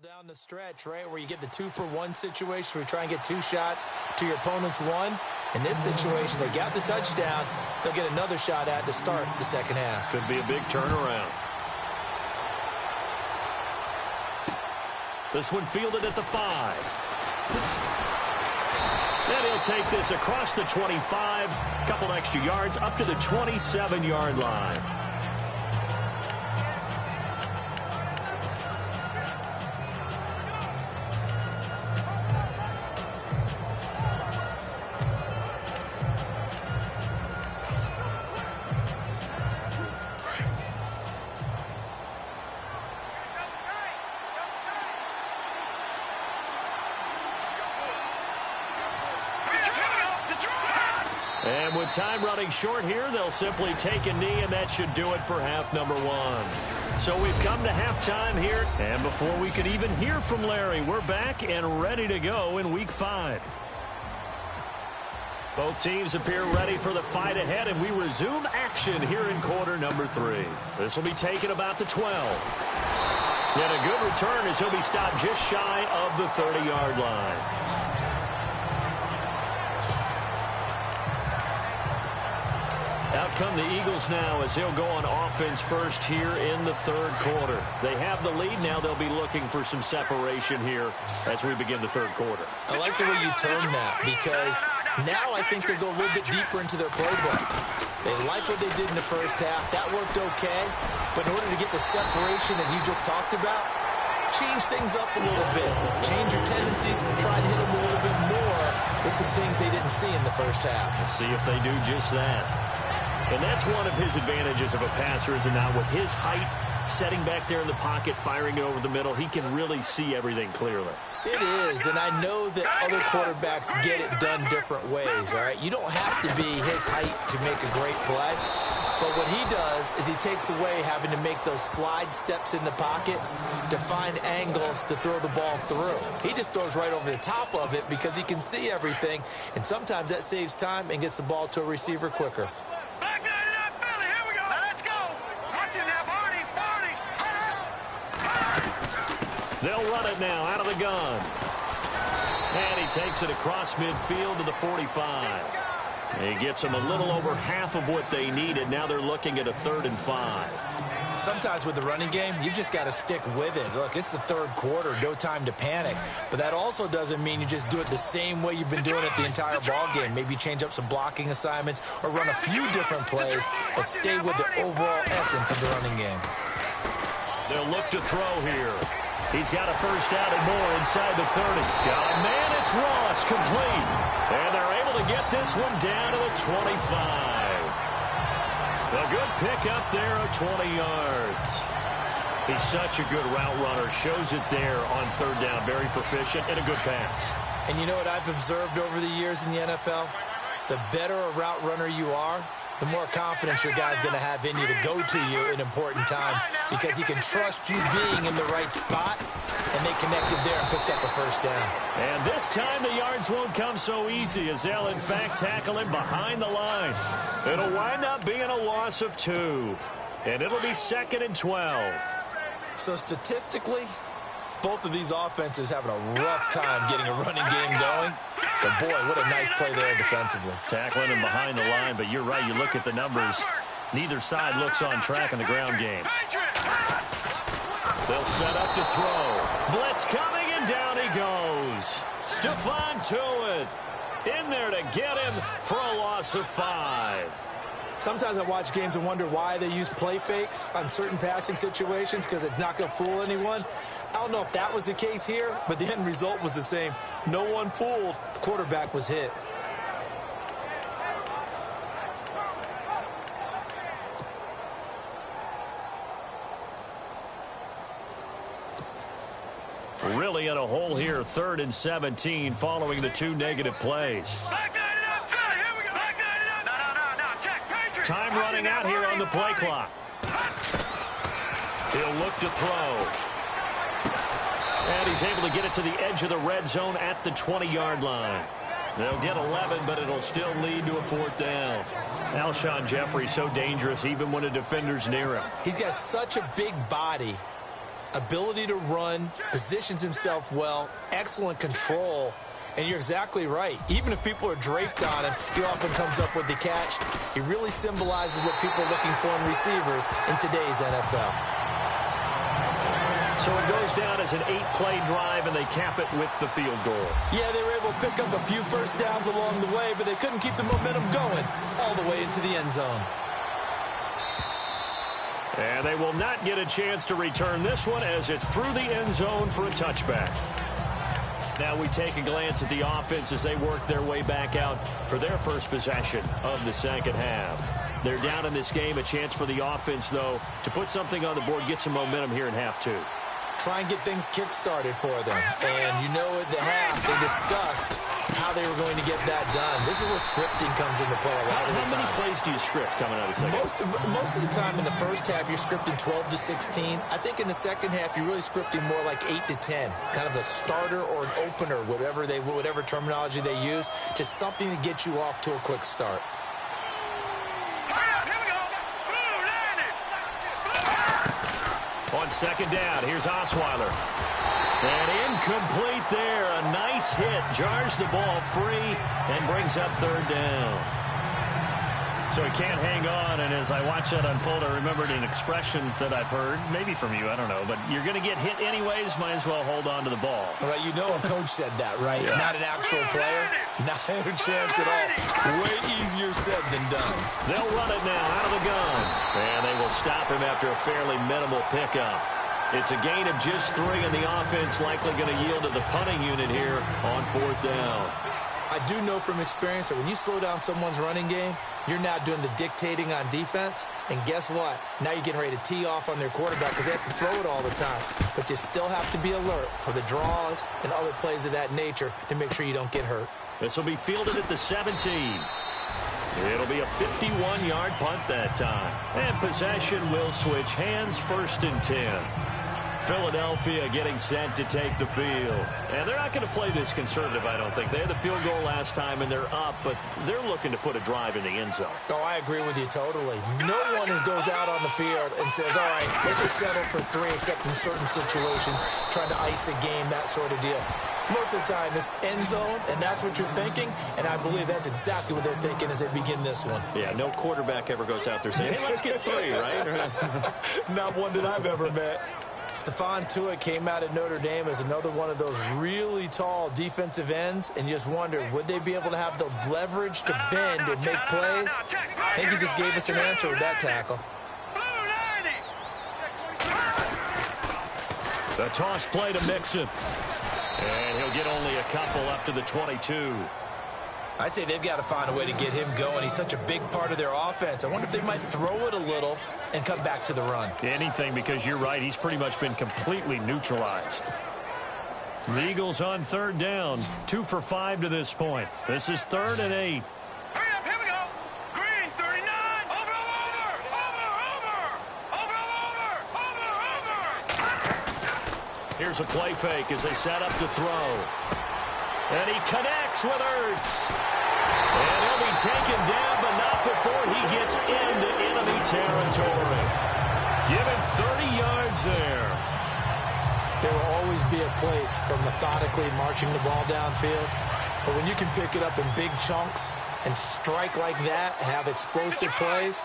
[SPEAKER 3] Down the stretch, right, where you get the 2-for-1 situation where you try and get 2 shots to your opponent's 1. In this situation, they got the touchdown. They'll get another shot at to start the second half.
[SPEAKER 2] Could be a big turnaround. This one fielded at the 5. And he'll take this across the 25. Couple extra yards up to the 27-yard line. And with time running short here, they'll simply take a knee, and that should do it for half number 1. So we've come to halftime here, and before we could even hear from Larry, we're back and ready to go in Week 5. Both teams appear ready for the fight ahead, and we resume action here in quarter number 3. This will be taken about the 12. And a good return as he'll be stopped just shy of the 30-yard line. Out come the Eagles now as they'll go on offense first here in the third quarter. They have the lead. Now they'll be looking for some separation here as we begin the third quarter.
[SPEAKER 3] I like the way you term that, because now I think they go a little bit deeper into their playbook. They like what they did in the first half. That worked okay. But in order to get the separation that you just talked about, change things up a little bit. Change your tendencies. Try and hit them a little bit more with some things they didn't see in the first half.
[SPEAKER 2] Let's see if they do just that. And that's one of his advantages of a passer, is it not? With his height, setting back there in the pocket, firing it over the middle, he can really see everything clearly.
[SPEAKER 3] It is, and I know that other quarterbacks get it done different ways, all right? You don't have to be his height to make a great play. But what he does is he takes away having to make those slide steps in the pocket to find angles to throw the ball through. He just throws right over the top of it because he can see everything, and sometimes that saves time and gets the ball to a receiver quicker.
[SPEAKER 2] They'll run it now out of the gun. And he takes it across midfield to the 45. He gets them a little over half of what they needed. Now they're looking at a 3rd and 5.
[SPEAKER 3] Sometimes with the running game, you've just got to stick with it. Look, it's the third quarter, no time to panic. But that also doesn't mean you just do it the same way you've been doing it the entire ball game. Maybe change up some blocking assignments or run a few different plays, but stay with the overall essence of the running game.
[SPEAKER 2] They'll look to throw here. He's got a first out and more inside the 30. Got a man, it's Ross, complete. And they're able to get this one down to the 25. A good pick up there of 20 yards. He's such a good route runner. Shows it there on 3rd down. Very proficient and a good pass.
[SPEAKER 3] And you know what I've observed over the years in the NFL? The better a route runner you are, the more confidence your guy's going to have in you to go to you in important times, because he can trust you being in the right spot, and they connected there and picked up a first down.
[SPEAKER 2] And this time the yards won't come so easy, as they'll in fact tackle him behind the line. It'll wind up being a loss of 2, and it'll be 2nd and 12.
[SPEAKER 3] So statistically, both of these offenses having a rough time getting a running game going. So, boy, what a nice play there defensively.
[SPEAKER 2] Tackling him behind the line, but you're right. You look at the numbers. Neither side looks on track in the ground game. They'll set up to throw. Blitz coming, and down he goes. Stephon Tuitt in there to get him for a loss of 5.
[SPEAKER 3] Sometimes I watch games and wonder why they use play fakes on certain passing situations, because it's not going to fool anyone. I don't know if that was the case here, but the end result was the same. No one fooled. The quarterback was hit.
[SPEAKER 2] Really in a hole here, 3rd and 17, following the 2 negative plays. Time running out here on the play clock. He'll look to throw. And he's able to get it to the edge of the red zone at the 20-yard line. They'll get 11, but it'll still lead to a 4th down. Alshon Jeffrey so dangerous even when a defender's near him.
[SPEAKER 3] He's got such a big body ability to run, positions himself well, excellent control. And you're exactly right. Even if people are draped on him, he often comes up with the catch. He really symbolizes what people are looking for in receivers in today's NFL.
[SPEAKER 2] So it goes down as an 8-play drive, and they cap it with the field goal.
[SPEAKER 3] Yeah, they were able to pick up a few first downs along the way, but they couldn't keep the momentum going all the way into the end zone.
[SPEAKER 2] And they will not get a chance to return this one as it's through the end zone for a touchback. Now we take a glance at the offense as they work their way back out for their first possession of the second half. They're down in this game. A chance for the offense, though, to put something on the board, get some momentum here in half two.
[SPEAKER 3] Try and get things kick-started for them. And you know at the half, they discussed how they were going to get that done. This is where scripting comes into play a lot of the time.
[SPEAKER 2] How many plays do you script coming out of the second half?
[SPEAKER 3] Most of the time in the first half, you're scripting 12 to 16. I think in the second half, you're really scripting more like 8 to 10. Kind of a starter or an opener, whatever terminology they use. Just something to get you off to a quick start.
[SPEAKER 2] On second down, here's Osweiler. And incomplete there. A nice hit. Jars the ball free and brings up third down. So he can't hang on, and as I watch that unfold, I remembered an expression that I've heard, maybe from you, I don't know, but you're going to get hit anyways, might as well hold on to the ball.
[SPEAKER 3] Well, you know a coach said that, right? Yeah. Not an actual player. Not a chance at all. Way easier said than done.
[SPEAKER 2] They'll run it now out of the gun, and they will stop him after a fairly minimal pickup. It's a gain of just 3, and the offense likely going to yield to the punting unit here on fourth down.
[SPEAKER 3] I do know from experience that when you slow down someone's running game, you're now doing the dictating on defense. And guess what? Now you're getting ready to tee off on their quarterback because they have to throw it all the time. But you still have to be alert for the draws and other plays of that nature to make sure you don't get hurt.
[SPEAKER 2] This will be fielded at the 17. It'll be a 51-yard punt that time. And possession will switch hands, 1st and 10. Philadelphia getting set to take the field. And they're not going to play this conservative, I don't think. They had the field goal last time, and they're up, but they're looking to put a drive in the end zone.
[SPEAKER 3] Oh, I agree with you totally. No one goes out on the field and says, all right, let's just settle for 3, except in certain situations, trying to ice a game, that sort of deal. Most of the time, it's end zone, and that's what you're thinking, and I believe that's exactly what they're thinking as they begin this one.
[SPEAKER 2] Yeah, no quarterback ever goes out there saying, hey, let's get 3, right?
[SPEAKER 3] Not one that I've ever met. Stephon Tuitt came out at Notre Dame as another one of those really tall defensive ends, and you just wonder, would they be able to have the leverage to bend and make plays? I think he just gave us an answer with that tackle.
[SPEAKER 2] The toss play to Mixon. And he'll get only a couple up to the 22.
[SPEAKER 3] I'd say they've got to find a way to get him going. He's such a big part of their offense. I wonder if they might throw it a little and come back to the run.
[SPEAKER 2] Anything, because you're right. He's pretty much been completely neutralized. The Eagles on third down. 2 for 5 to this point. This is 3rd and 8.
[SPEAKER 5] Hurry up, here we go. Green, 39. Over.
[SPEAKER 2] Here's a play fake as they set up to throw. And he connects with Ertz. And he'll be taken down, but not before he gets into enemy territory. Give him 30 yards there.
[SPEAKER 3] There will always be a place for methodically marching the ball downfield. But when you can pick it up in big chunks and strike like that, have explosive plays,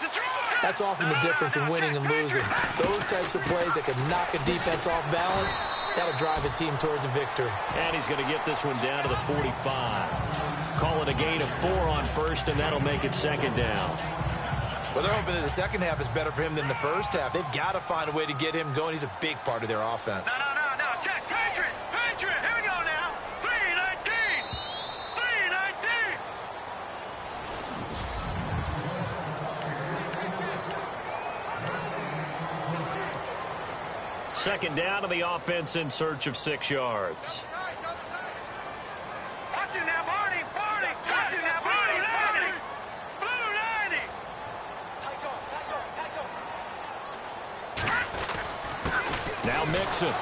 [SPEAKER 3] that's often the difference in winning and losing. Those types of plays that can knock a defense off balance, that'll drive a team towards a victory.
[SPEAKER 2] And he's going to get this one down to the 45. Call it a gain of 4 on first, and that'll make it 2nd down.
[SPEAKER 3] Well, they're hoping that the second half is better for him than the first half. They've got to find a way to get him going. He's a big part of their offense.
[SPEAKER 5] No. Check. Patriot. Here we go now. 319. 319.
[SPEAKER 2] Second down to the offense in search of 6 yards.
[SPEAKER 5] Watch it now, Barney. Watch it now, Barney. Blue 90.
[SPEAKER 2] Now Mixon.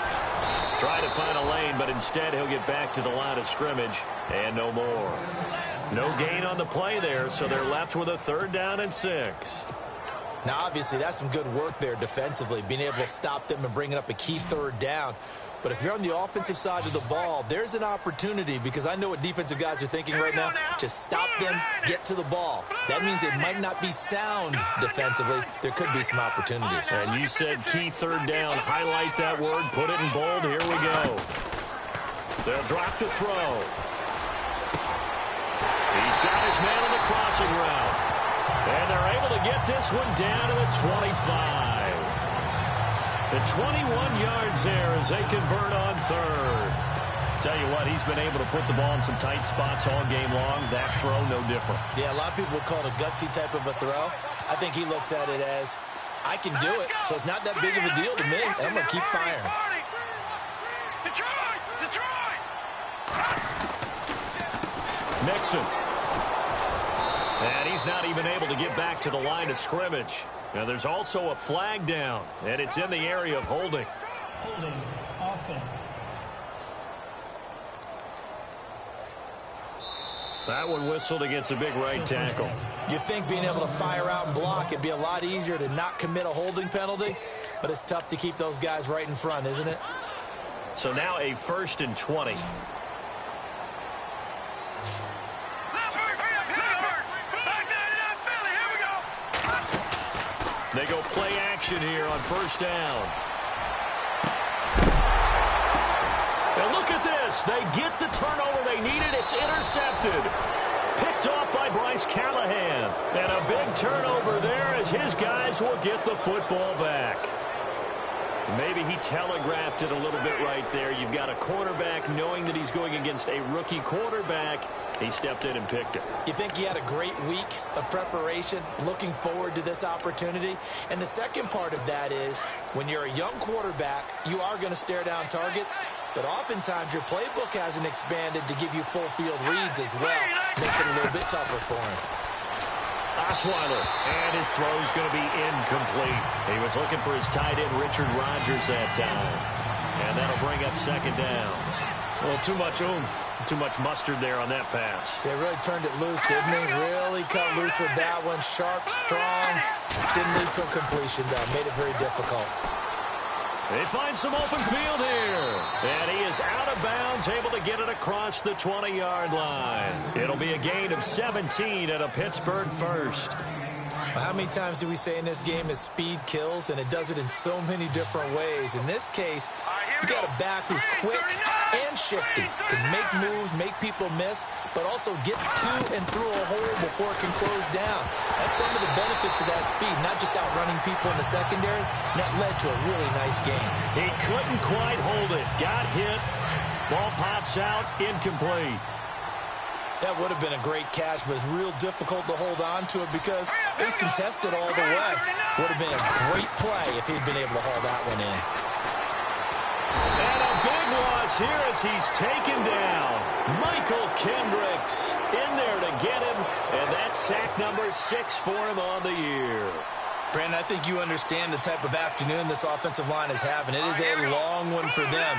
[SPEAKER 2] Try to find a lane, but instead he'll get back to the line of scrimmage and no more. No gain on the play there, so they're left with a 3rd down and 6.
[SPEAKER 3] Now, obviously, that's some good work there defensively, being able to stop them and bringing up a key third down. But if you're on the offensive side of the ball, there's an opportunity, because I know what defensive guys are thinking right now. Just stop them, get to the ball. That means they might not be sound defensively. There could be some opportunities.
[SPEAKER 2] And you said key third down. Highlight that word. Put it in bold. Here we go. They'll drop the throw. He's got his man on the crossing route. And they're able to get this one down to the 25. The 21 yards there as they convert on third. Tell you what, he's been able to put the ball in some tight spots all game long. That throw, no different.
[SPEAKER 3] Yeah, a lot of people would call it a gutsy type of a throw. I think he looks at it as, I can do it, so it's not that big of a deal to me, and I'm going to keep firing.
[SPEAKER 2] Mixon. And he's not even able to get back to the line of scrimmage. Now, there's also a flag down, and it's in the area of holding.
[SPEAKER 4] Holding offense.
[SPEAKER 2] That one whistled against a big right tackle.
[SPEAKER 3] You'd think being able to fire out and block, it'd be a lot easier to not commit a holding penalty, but it's tough to keep those guys right in front, isn't it?
[SPEAKER 2] So now a 1st and 20. They go play action here on 1st down. And look at this. They get the turnover they needed. It's intercepted. Picked off by Bryce Callahan. And a big turnover there as his guys will get the football back. Maybe he telegraphed it a little bit right there. You've got a quarterback knowing that he's going against a rookie quarterback. He stepped in and picked it.
[SPEAKER 3] You think he had a great week of preparation, looking forward to this opportunity? And the second part of that is, when you're a young quarterback, you are going to stare down targets, but oftentimes your playbook hasn't expanded to give you full field reads as well. Makes it a little bit tougher for him.
[SPEAKER 2] Osweiler, and his throw's going to be incomplete. He was looking for his tight end, Richard Rodgers, that time. And that'll bring up 2nd down. Well, too much oomph, too much mustard there on that pass.
[SPEAKER 3] They really turned it loose, didn't they? Really cut loose with that one. Sharp, strong. Didn't lead to a completion, though. Made it very difficult.
[SPEAKER 2] They find some open field here. And he is out of bounds, able to get it across the 20-yard line. It'll be a gain of 17 and a Pittsburgh 1st.
[SPEAKER 3] Well, how many times do we say in this game is speed kills, and it does it in so many different ways. In this case, you got a back who's quick and shifty, can make moves, make people miss, but also gets to and through a hole before it can close down. That's some of the benefits of that speed, not just outrunning people in the secondary. And that led to a really nice game.
[SPEAKER 2] He couldn't quite hold it. Got hit. Ball pops out. Incomplete.
[SPEAKER 3] That would have been a great catch, but it's real difficult to hold on to it because it was contested all the way. Would have been a great play if he'd been able to haul that one in.
[SPEAKER 2] And a big loss here as he's taken down. Michael Kendricks in there to get him, and that's sack number 6 for him on the year.
[SPEAKER 3] Brandon, I think you understand the type of afternoon this offensive line is having. It is a long one for them.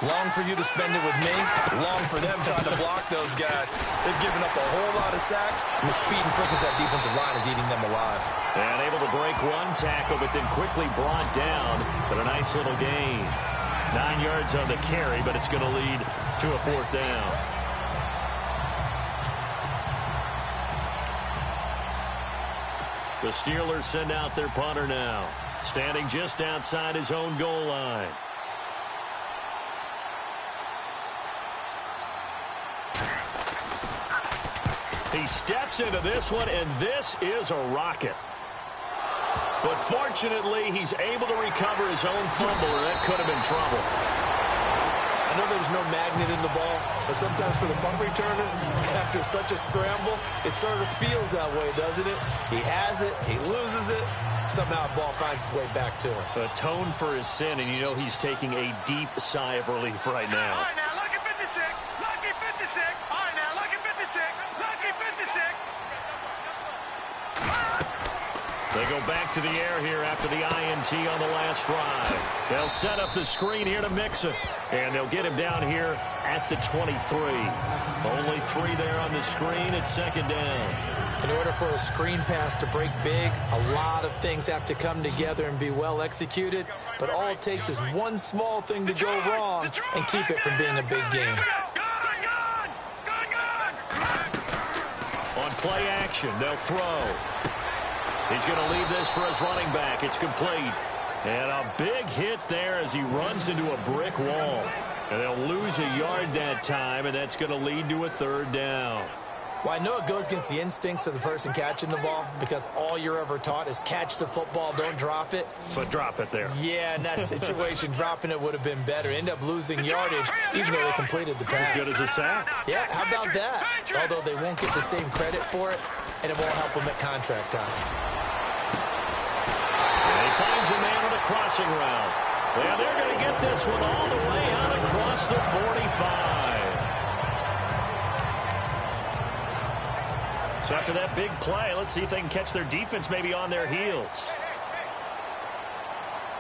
[SPEAKER 3] Long for you to spend it with me. Long for them trying to block those guys. They've given up a whole lot of sacks, and the speed and quickness of that defensive line is eating them alive.
[SPEAKER 2] And able to break one tackle, but then quickly brought down. But a nice little gain. 9 yards on the carry, but it's going to lead to a 4th down. The Steelers send out their punter now, standing just outside his own goal line. He steps into this one, and this is a rocket. But fortunately, he's able to recover his own fumble, or that could have been trouble.
[SPEAKER 3] I know there's no magnet in the ball, but sometimes for the punt returner, after such a scramble, it sort of feels that way, doesn't it? He has it, he loses it, somehow the ball finds its way back to him.
[SPEAKER 2] Atone for his sin, and you know he's taking a deep sigh of relief right now.
[SPEAKER 5] All right, now, lucky 56, lucky 56. All right, now, lucky 56, lucky 56.
[SPEAKER 2] They go back to the air here after the INT on the last drive. They'll set up the screen here to Mixon, and they'll get him down here at the 23. Only 3 there on the screen at 2nd down.
[SPEAKER 3] In order for a screen pass to break big, a lot of things have to come together and be well executed, but all it takes is one small thing to go wrong and keep it from being a big game.
[SPEAKER 2] On play action, they'll throw. He's going to leave this for his running back. It's complete. And a big hit there as he runs into a brick wall. And they'll lose a yard that time, and that's going to lead to a third down.
[SPEAKER 3] Well, I know it goes against the instincts of the person catching the ball because all you're ever taught is catch the football, don't drop it.
[SPEAKER 2] But drop it there.
[SPEAKER 3] Yeah, in that situation, dropping it would have been better. End up losing yardage, even though they completed the pass.
[SPEAKER 2] As good as a sack.
[SPEAKER 3] Yeah, how about that? Although they won't get the same credit for it, and it won't help them at contract time.
[SPEAKER 2] And he finds a man on a crossing route. Well, they're going to get this one all the way out across the 45. So after that big play, let's see if they can catch their defense maybe on their heels.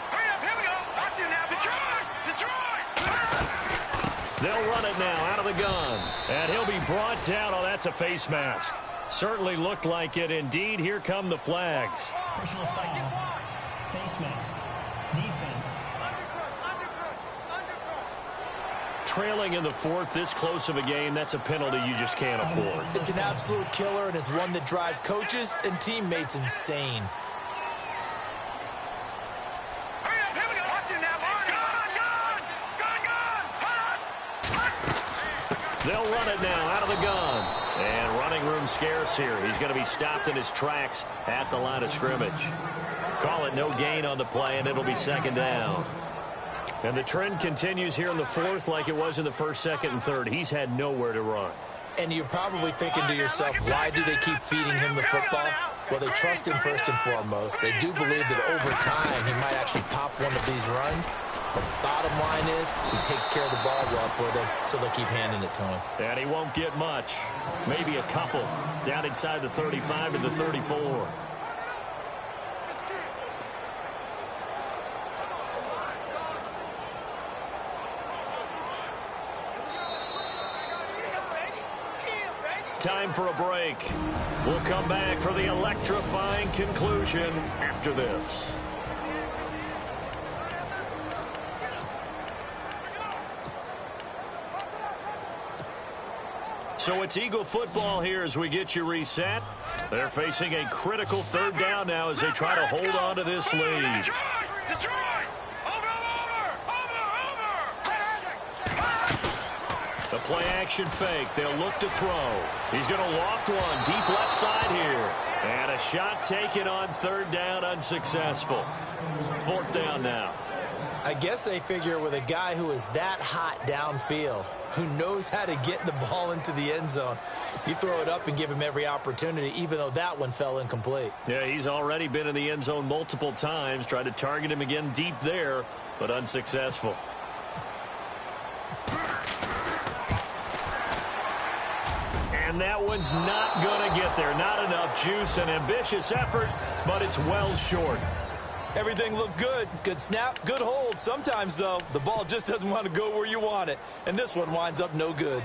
[SPEAKER 5] Hurry up, here we go. Watch it now. Detroit!
[SPEAKER 2] They'll run it now out of the gun. And he'll be brought down. Oh, that's a face mask. Certainly looked like it. Indeed, here come the flags.
[SPEAKER 4] Personal foul. Face mask. Defense.
[SPEAKER 2] Trailing in the fourth, this close of a game, that's a penalty you just can't afford.
[SPEAKER 3] It's an absolute killer, and it's one that drives coaches and teammates insane.
[SPEAKER 5] Hurry up, here we go. Watch it now, Barney. Gun!
[SPEAKER 2] They'll run it now out of the gun. And running room scarce here. He's going to be stopped in his tracks at the line of scrimmage. Call it no gain on the play, and it'll be second down. And the trend continues here in the fourth like it was in the first, second, and third. He's had nowhere to run.
[SPEAKER 3] And you're probably thinking to yourself, why do they keep feeding him the football? Well, they trust him first and foremost. They do believe that over time he might actually pop one of these runs. But the bottom line is he takes care of the ball well for them, so they'll keep handing it to him.
[SPEAKER 2] And he won't get much. Maybe a couple down inside the 35 to the 34. Time for a break. We'll come back for the electrifying conclusion after this. So it's Eagle football here as we get you reset. They're facing a critical third down now as they try to hold on to this lead.
[SPEAKER 5] Detroit!
[SPEAKER 2] The play action fake. They'll look to throw. He's going to loft one deep left side here. And a shot taken on third down, unsuccessful. Fourth down now.
[SPEAKER 3] I guess they figure with a guy who is that hot downfield, who knows how to get the ball into the end zone, you throw it up and give him every opportunity, even though that one fell incomplete.
[SPEAKER 2] Yeah, he's already been in the end zone multiple times. Tried to target him again deep there, but unsuccessful. And that one's not going to get there. Not enough juice. An ambitious effort, but it's well short.
[SPEAKER 3] Everything looked good. Good snap, good hold. Sometimes, though, the ball just doesn't want to go where you want it. And this one winds up no good.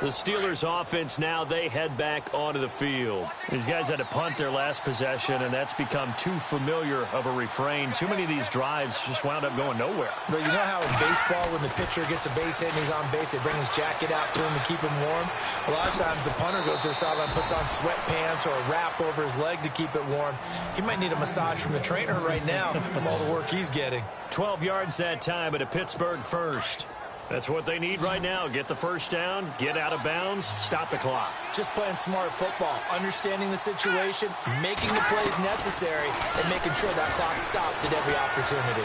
[SPEAKER 2] The Steelers offense now, they head back onto the field. These guys had to punt their last possession, and that's become too familiar of a refrain. Too many of these drives just wound up going nowhere.
[SPEAKER 3] But you know how in baseball, when the pitcher gets a base hit and he's on base, they bring his jacket out to him to keep him warm? A lot of times the punter goes to the sideline, puts on sweatpants or a wrap over his leg to keep it warm. He might need a massage from the trainer right now from all the work he's getting.
[SPEAKER 2] 12 yards that time at a Pittsburgh first. That's what they need right now. Get the first down, get out of bounds, stop the clock.
[SPEAKER 3] Just playing smart football, understanding the situation, making the plays necessary, and making sure that clock stops at every opportunity.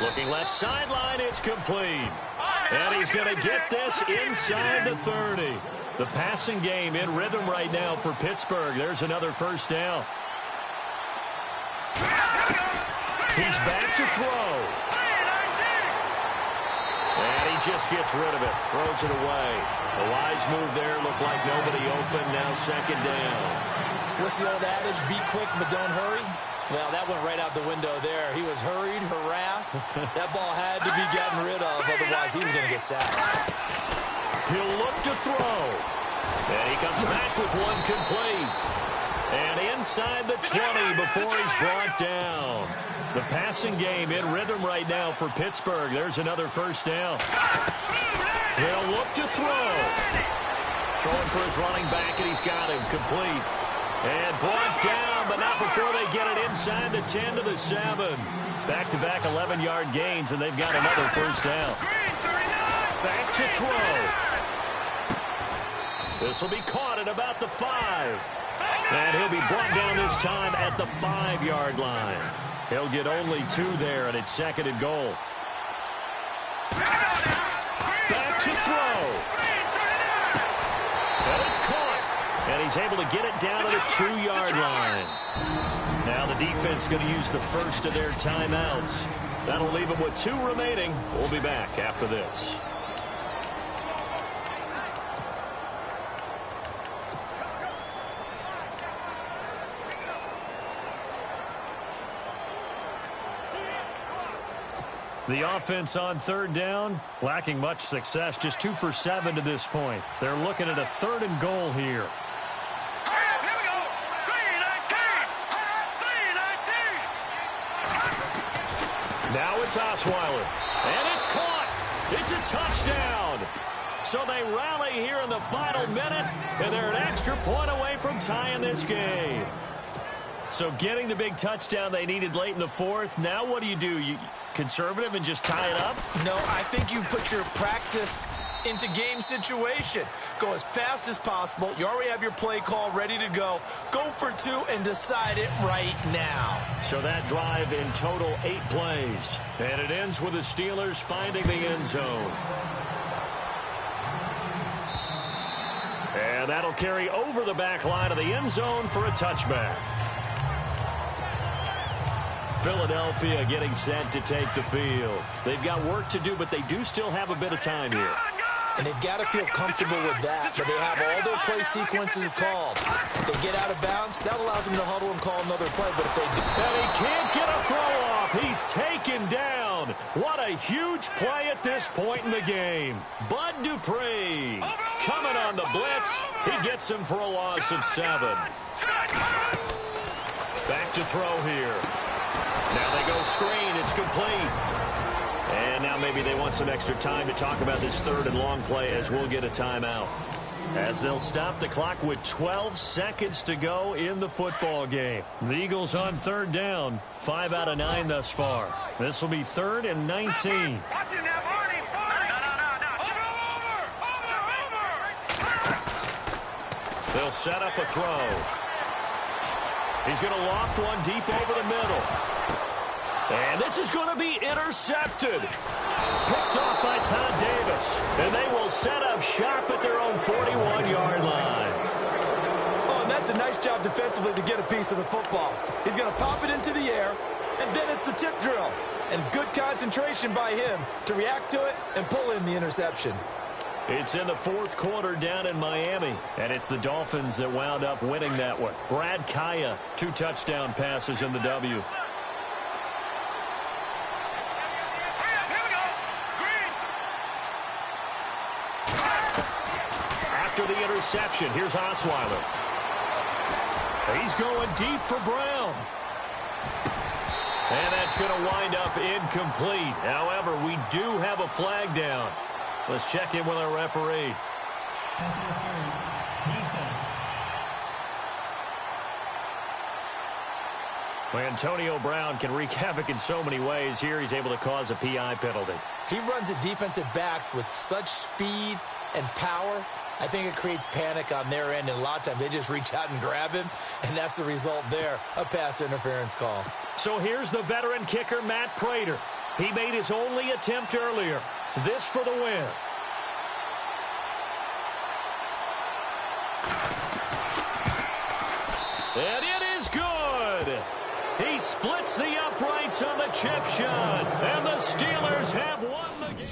[SPEAKER 2] Looking left sideline, it's complete. And he's going to get this inside the 30. The passing game in rhythm right now for Pittsburgh. There's another first down. He's back to throw. And he just gets rid of it, throws it away. A wise move there, looked like nobody open, now second down.
[SPEAKER 3] What's the old adage, be quick but don't hurry? Well, that went right out the window there. He was hurried, harassed. That ball had to be gotten rid of, otherwise he was going to get sacked.
[SPEAKER 2] He'll look to throw. And he comes back with one complete. And inside the 20 before he's brought down. The passing game in rhythm right now for Pittsburgh. There's another first down. He'll look to throw. Throwing for his running back, and he's got him complete. And brought down, but not before they get it inside the 10 to the 7. Back-to-back 11-yard gains, and they've got another first down. Back to throw. This will be caught at about the 5. And he'll be brought down this time at the 5-yard line. He'll get only 2 there, and it's second and goal. Back to throw. And it's caught. And he's able to get it down to the 2-yard line. Now the defense going to use the first of their timeouts. That'll leave them with 2 remaining. We'll be back after this. The offense on third down, lacking much success, just 2 for 7 to this point. They're looking at a 3rd and goal here.
[SPEAKER 5] Here we go. 3-19.
[SPEAKER 2] Now it's Osweiler, and it's caught. It's a touchdown. So they rally here in the final minute, and they're an extra point away from tying this game. So getting the big touchdown they needed late in the 4th. Now what do? You conservative and just tie it up?
[SPEAKER 3] No, I think you put your practice into game situation. Go as fast as possible. You already have your play call ready to go. Go for 2 and decide it right now.
[SPEAKER 2] So that drive in total 8 plays. And it ends with the Steelers finding the end zone. And that'll carry over the back line of the end zone for a touchback. Philadelphia getting set to take the field. They've got work to do, but they do still have a bit of time here.
[SPEAKER 3] And they've got to feel comfortable with that, but they have all their play sequences called. If they get out of bounds, that allows them to huddle and call another play, but if they do...
[SPEAKER 2] And he can't get a throw off. He's taken down. What a huge play at this point in the game. Bud Dupree coming on the blitz. He gets him for a loss of 7. Back to throw here. Now they go screen. It's complete. And now maybe they want some extra time to talk about this 3rd and long play as we'll get a timeout. As they'll stop the clock with 12 seconds to go in the football game. The Eagles on 3rd down. 5 out of 9 thus far. This will be 3rd and 19.
[SPEAKER 5] Watch it now, Barney. Over.
[SPEAKER 2] They'll set up a throw. He's going to loft one deep over the middle. And this is going to be intercepted. Picked off by Todd Davis. And they will set up shop at their own 41-yard line.
[SPEAKER 3] Oh, and that's a nice job defensively to get a piece of the football. He's going to pop it into the air, and then it's the tip drill. And good concentration by him to react to it and pull in the interception.
[SPEAKER 2] It's in the 4th quarter down in Miami, and it's the Dolphins that wound up winning that one. Brad Kaya, 2 touchdown passes in the W. After the interception, here's Osweiler. He's going deep for Brown. And that's going to wind up incomplete. However, we do have a flag down. Let's check in with our referee.
[SPEAKER 4] Pass interference. Defense.
[SPEAKER 2] Well, Antonio Brown can wreak havoc in so many ways. Here he's able to cause a PI penalty.
[SPEAKER 3] He runs at defensive backs with such speed and power. I think it creates panic on their end, and a lot of times they just reach out and grab him, and that's the result there, a pass interference call.
[SPEAKER 2] So here's the veteran kicker, Matt Prater. He made his only attempt earlier. This for the win. And it is good. He splits the uprights on the chip shot, and the Steelers have won the game.